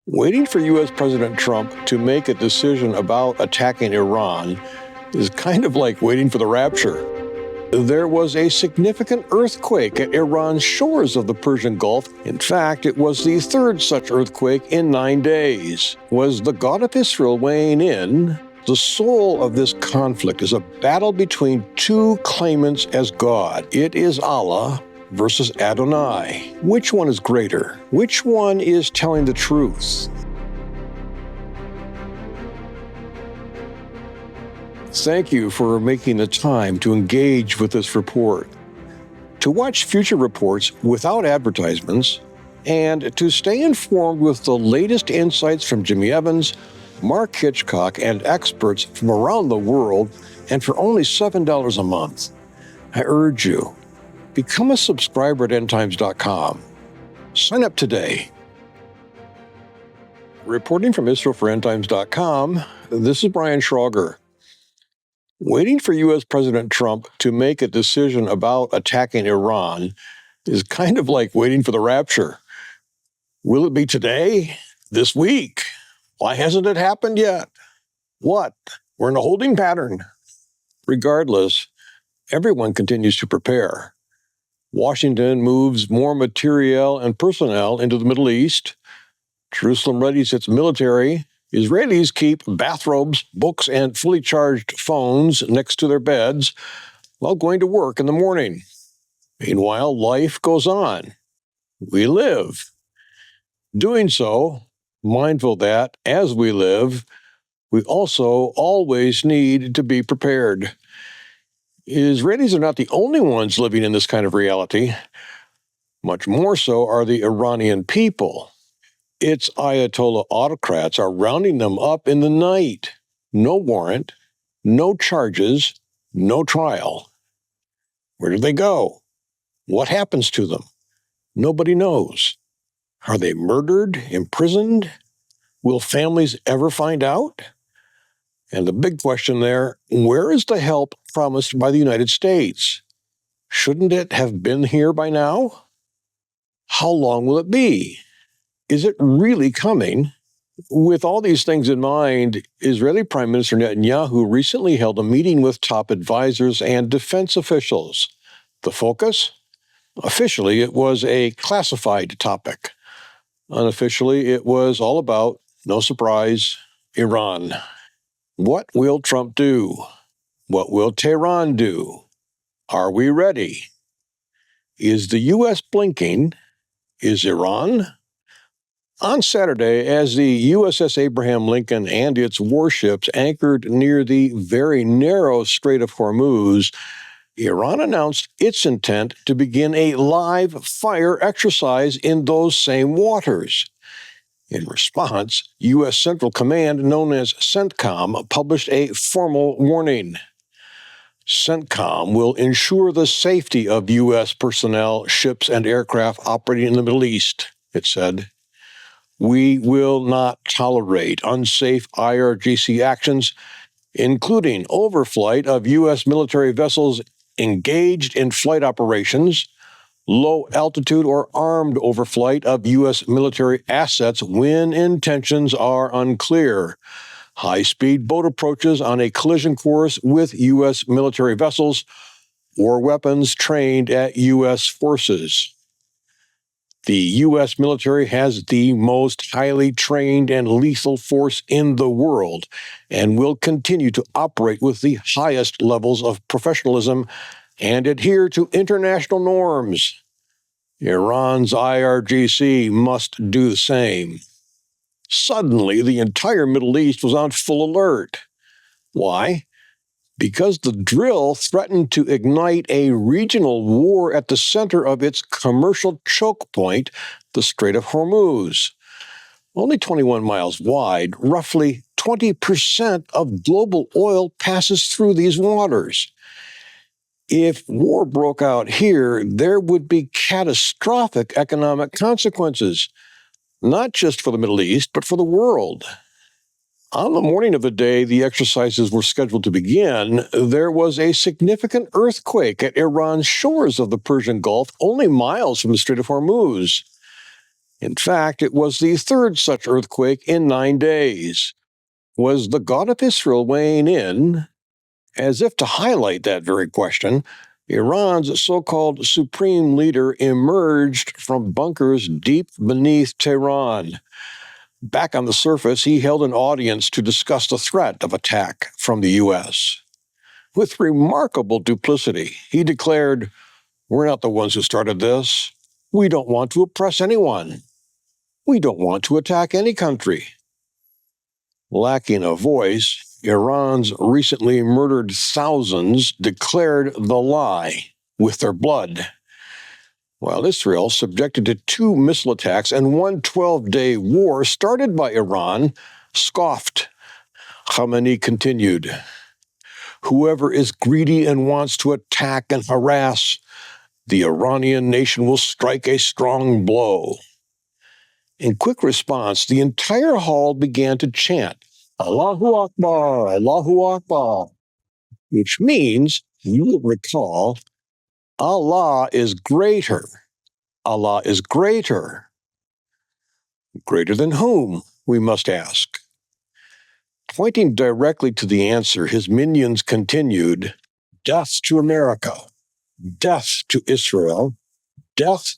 Waiting for U.S. President Trump to make a decision about attacking Iran is kind of like waiting for the rapture. There was a significant earthquake at Iran's shores of the Persian Gulf. In fact, it was the third such earthquake in 9 days. Was the God of Israel weighing in? The soul of this conflict is a battle between two claimants as God. It is Allah versus Adonai. Which one is greater? Which one is telling the truth? Thank you for making the time to engage with this report. To watch future reports without advertisements, and to stay informed with the latest insights from Jimmy Evans, Mark Hitchcock, and experts from around the world, and for only $7 a month, I urge you, become a subscriber at endtimes.com. Sign up today. Reporting from Israel for endtimes.com, this is Brian Schrauger. Waiting for U.S. President Trump to make a decision about attacking Iran is kind of like waiting for the rapture. Will it be today? This week? Why hasn't it happened yet? What? We're in a holding pattern. Regardless, everyone continues to prepare. Washington moves more materiel and personnel into the Middle East. Jerusalem readies its military. Israelis keep bathrobes, books, and fully charged phones next to their beds while going to work in the morning. Meanwhile, life goes on. We live. Doing so, mindful that, as we live, we also always need to be prepared. Israelis are not the only ones living in this kind of reality. Much more so are the Iranian people. Its Ayatollah autocrats are rounding them up in the night. No warrant, no charges, no trial. Where do they go? What happens to them? Nobody knows. Are they murdered, imprisoned? Will families ever find out? And the big question there, where is the help promised by the United States? Shouldn't it have been here by now? How long will it be? Is it really coming? With all these things in mind, Israeli Prime Minister Netanyahu recently held a meeting with top advisors and defense officials. The focus? Officially, it was a classified topic. Unofficially, it was all about, no surprise, Iran. What will Trump do? What will Tehran do? Are we ready? Is the U.S. blinking? Is Iran? On Saturday, as the USS Abraham Lincoln and its warships anchored near the very narrow Strait of Hormuz, Iran announced its intent to begin a live fire exercise in those same waters. In response, U.S. Central Command, known as CENTCOM, published a formal warning. CENTCOM will ensure the safety of U.S. personnel, ships, and aircraft operating in the Middle East, it said. We will not tolerate unsafe IRGC actions, including overflight of U.S. military vessels engaged in flight operations, low altitude or armed overflight of U.S. military assets when intentions are unclear, high-speed boat approaches on a collision course with U.S. military vessels, or weapons trained at U.S. forces. The U.S. military has the most highly trained and lethal force in the world and will continue to operate with the highest levels of professionalism and adhere to international norms. Iran's IRGC must do the same. Suddenly, the entire Middle East was on full alert. Why? Because the drill threatened to ignite a regional war at the center of its commercial choke point, the Strait of Hormuz. Only 21 miles wide, roughly 20% of global oil passes through these waters. If war broke out here, there would be catastrophic economic consequences, not just for the Middle East, but for the world. On the morning of the day the exercises were scheduled to begin, there was a significant earthquake at Iran's shores of the Persian Gulf, only miles from the Strait of Hormuz. In fact, it was the third such earthquake in 9 days. Was the God of Israel weighing in? As if to highlight that very question, Iran's so-called supreme leader emerged from bunkers deep beneath Tehran. Back on the surface, he held an audience to discuss the threat of attack from the U.S. With remarkable duplicity, he declared, "We're not the ones who started this. We don't want to oppress anyone. We don't want to attack any country." Lacking a voice, Iran's recently murdered thousands declared the lie with their blood, while Israel, subjected to 2 missile attacks and one 12-day war started by Iran, scoffed. Khamenei continued, "Whoever is greedy and wants to attack and harass, the Iranian nation will strike a strong blow." In quick response, the entire hall began to chant, "Allahu Akbar, Allahu Akbar," which means, you will recall, Allah is greater. Allah is greater. Greater than whom, we must ask. Pointing directly to the answer, his minions continued, "Death to America, death to Israel, death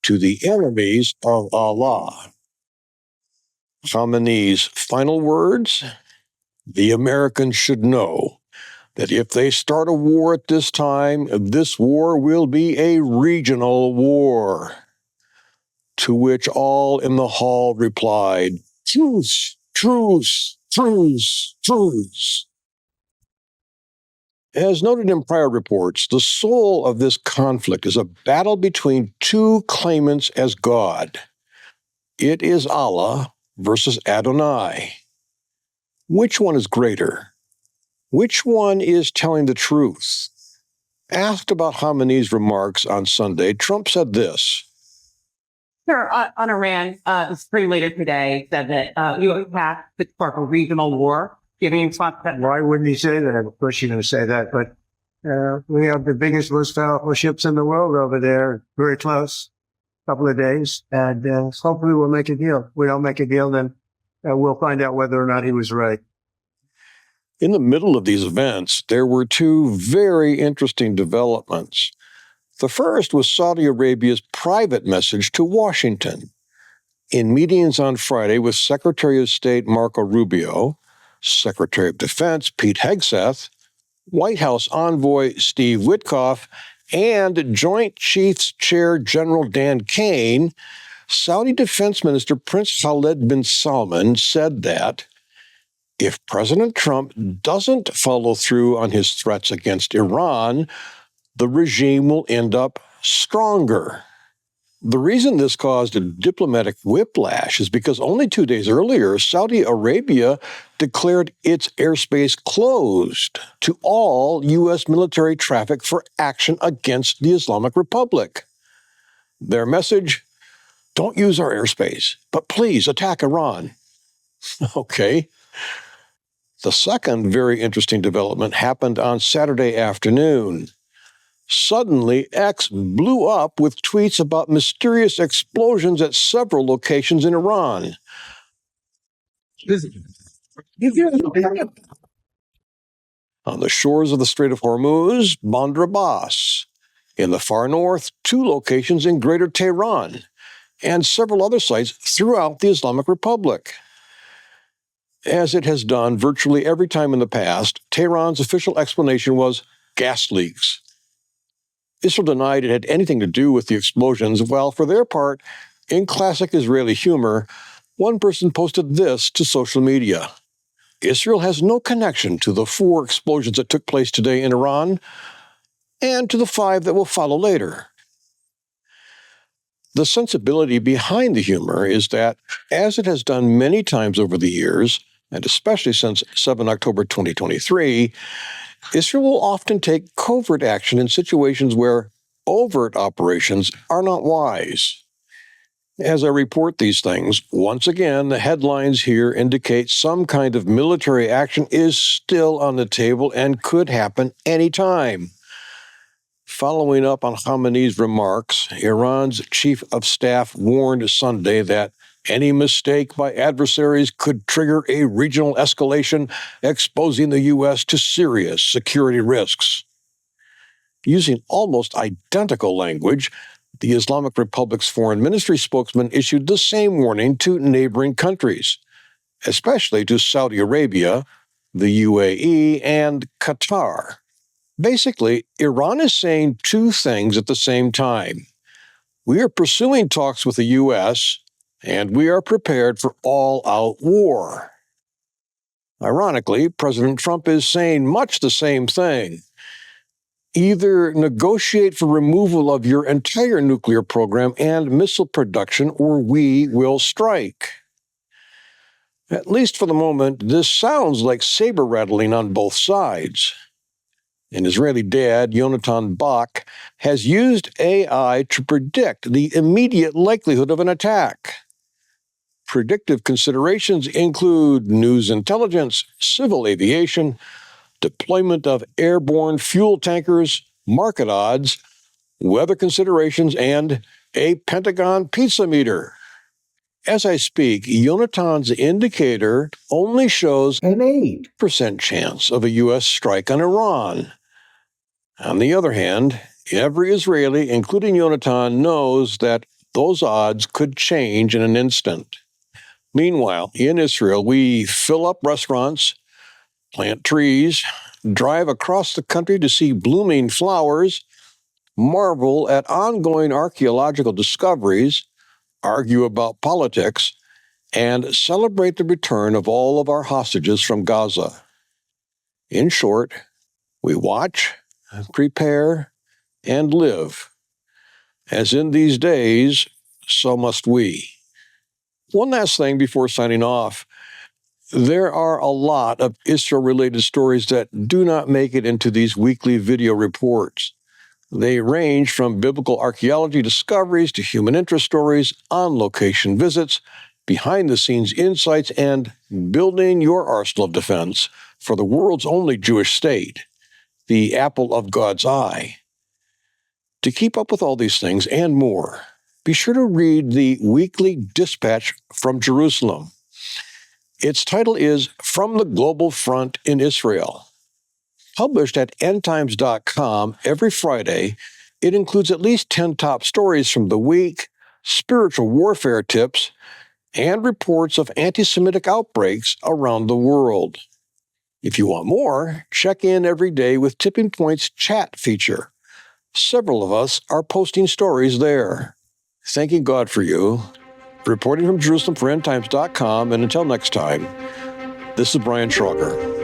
to the enemies of Allah." Khamenei's final words: "The Americans should know that if they start a war at this time, this war will be a regional war." To which all in the hall replied, "Truce, truce, truce, truce." As noted in prior reports, the soul of this conflict is a battle between 2 claimants as God. It is Allah versus Adonai. Which one is greater? Which one is telling the truth? Asked about Khamenei's remarks on Sunday, Trump said this. Sure, on Iran, the Supreme Leader today said that you attack could spark a regional war. Giving response to that. Why wouldn't he say that? Of course you're going to say that, but we have the biggest, most powerful ships in the world over there, very close, a couple of days, and hopefully we'll make a deal. If we don't make a deal, then we'll find out whether or not he was right. In the middle of these events, there were 2 very interesting developments. The first was Saudi Arabia's private message to Washington. In meetings on Friday with Secretary of State Marco Rubio, Secretary of Defense Pete Hegseth, White House envoy Steve Witkoff, and Joint Chiefs Chair General Dan Kane, Saudi Defense Minister Prince Khaled bin Salman said that if President Trump doesn't follow through on his threats against Iran, the regime will end up stronger. The reason this caused a diplomatic whiplash is because only 2 days earlier, Saudi Arabia declared its airspace closed to all U.S. military traffic for action against the Islamic Republic. Their message: don't use our airspace, but please attack Iran. Okay. The second very interesting development happened on Saturday afternoon. Suddenly, X blew up with tweets about mysterious explosions at several locations in Iran. On the shores of the Strait of Hormuz, Bandar Abbas. In the far north, 2 locations in Greater Tehran, and several other sites throughout the Islamic Republic. As it has done virtually every time in the past, Tehran's official explanation was gas leaks. Israel denied it had anything to do with the explosions, while for their part, in classic Israeli humor, one person posted this to social media. Israel has no connection to the 4 explosions that took place today in Iran and to the 5 that will follow later. The sensibility behind the humor is that, as it has done many times over the years, and especially since 7 October 2023, Israel will often take covert action in situations where overt operations are not wise. As I report these things, once again, the headlines here indicate some kind of military action is still on the table and could happen anytime. Following up on Khamenei's remarks, Iran's chief of staff warned Sunday that any mistake by adversaries could trigger a regional escalation, exposing the U.S. to serious security risks. Using almost identical language, the Islamic Republic's foreign ministry spokesman issued the same warning to neighboring countries, especially to Saudi Arabia, the UAE, and Qatar. Basically, Iran is saying two things at the same time. We are pursuing talks with the U.S., and we are prepared for all-out war. Ironically, President Trump is saying much the same thing. Either negotiate for removal of your entire nuclear program and missile production, or we will strike. At least for the moment, this sounds like saber rattling on both sides. An Israeli dad, Yonatan Bach, has used AI to predict the immediate likelihood of an attack. Predictive considerations include news intelligence, civil aviation, deployment of airborne fuel tankers, market odds, weather considerations, and a Pentagon pizza meter. As I speak, Yonatan's indicator only shows an 8% chance of a U.S. strike on Iran. On the other hand, every Israeli, including Yonatan, knows that those odds could change in an instant. Meanwhile, in Israel, we fill up restaurants, plant trees, drive across the country to see blooming flowers, marvel at ongoing archaeological discoveries, argue about politics, and celebrate the return of all of our hostages from Gaza. In short, we watch, prepare, and live. As in these days, so must we. One last thing before signing off. There are a lot of Israel-related stories that do not make it into these weekly video reports. They range from biblical archaeology discoveries to human interest stories, on-location visits, behind-the-scenes insights, and building your arsenal of defense for the world's only Jewish state, the apple of God's eye. To keep up with all these things and more, be sure to read the weekly dispatch from Jerusalem. Its title is From the Global Front in Israel. Published at endtimes.com every Friday, it includes at least 10 top stories from the week, spiritual warfare tips, and reports of anti-Semitic outbreaks around the world. If you want more, check in every day with Tipping Point's chat feature. Several of us are posting stories there. Thanking God for you. Reporting from Jerusalem for endtimes.com, and until next time, this is Brian Schrauger.